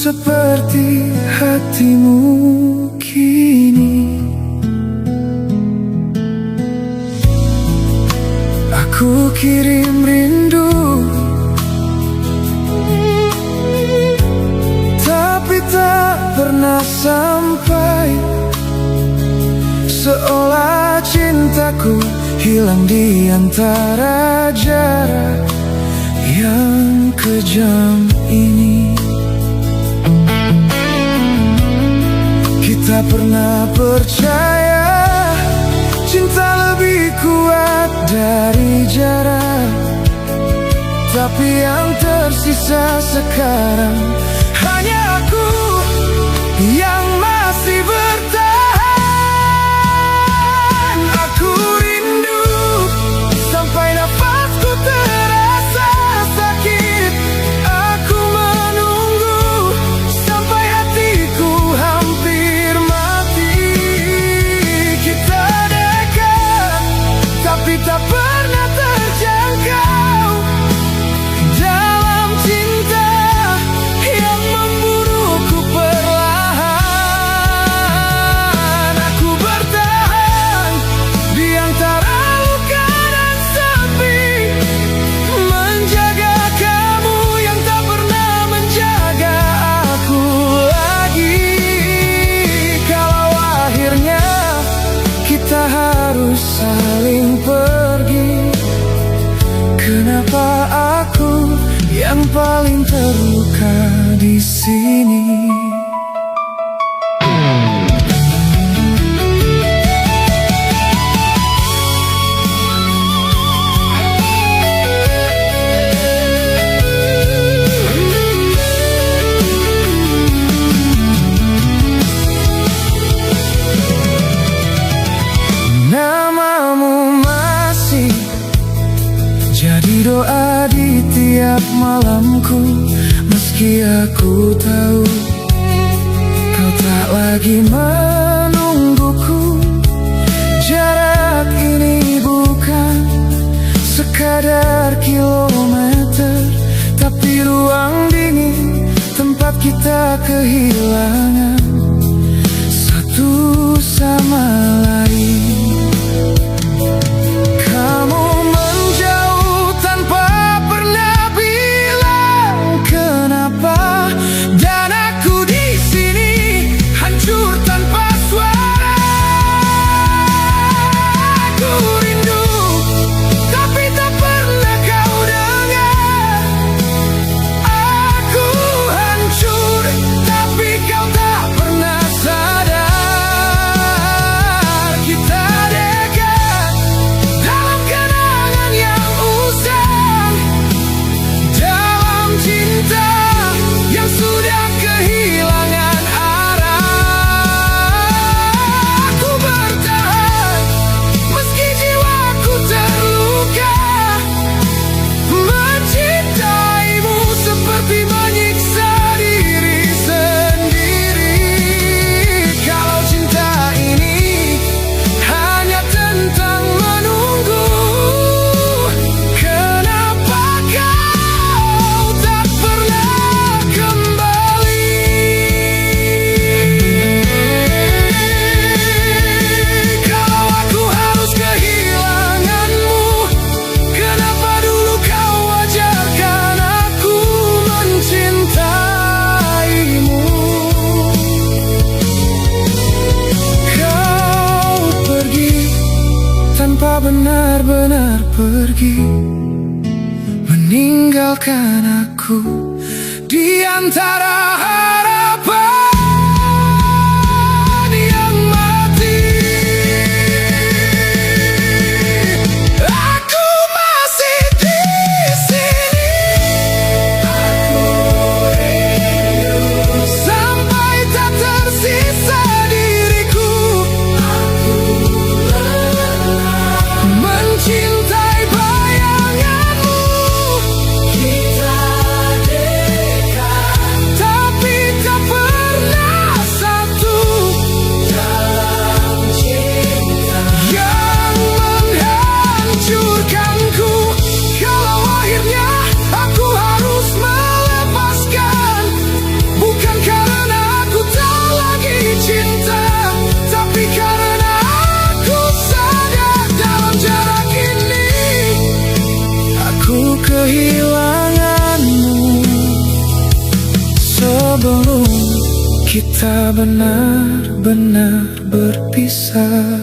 seperti hatimu kini. Aku kirim rindu, tapi tak pernah sampai. Seolah cintaku hilang di antara jarak yang kejam ini. Kita pernah percaya cinta lebih kuat dari jarak, tapi yang tersisa sekarang hanya aku yang masih bertahan. Aku rindu sampai nafasku terasa sakit. Aku menunggu sampai hatiku hampir mati. Kita dekat tapi tak pernah terjangkau dalam cinta yang membunuhku perlahan. Aku bertahan di antara luka dan sepi, menjaga kamu yang tak pernah menjaga aku lagi. Kalau akhirnya kita harus saling pergi, kenapa aku yang paling terluka di sini? Namamu masih jadi doa di tiap malamku, meski aku tahu kau tak lagi menungguku. Jarak ini bukan sekadar kilometer, tapi ruang dingin tempat kita kehilangan satu sama lain. Kamu menjauh tanpa pernah bilang kenapa, dan aku di sini hancur tanpa suara. Aku rindu tapi tak pernah kau dengar. Aku hancur tapi kau tak pernah sadar. Kita dekat dalam kenangan yang usang, dalam cinta yang sudah kehilangan arah. Aku bertahan meski jiwaku terluka, mencintaimu seperti menyiksa diri sendiri. Kalau cinta ini hanya tentang menunggu, kenapa kau tak pernah kembali? Kalau aku harus kehilanganmu, kenapa dulu kau wajarkan aku mencintaimu? Kau pergi tanpa benar-benar pergi, meninggalkan aku di antara harapan yang mati. Aku masih di sini. Aku rindu sampai tak tersisa diriku. Aku lelah mencintai bayanganmu. Kita dekat tapi sebelum kita benar-benar berpisah.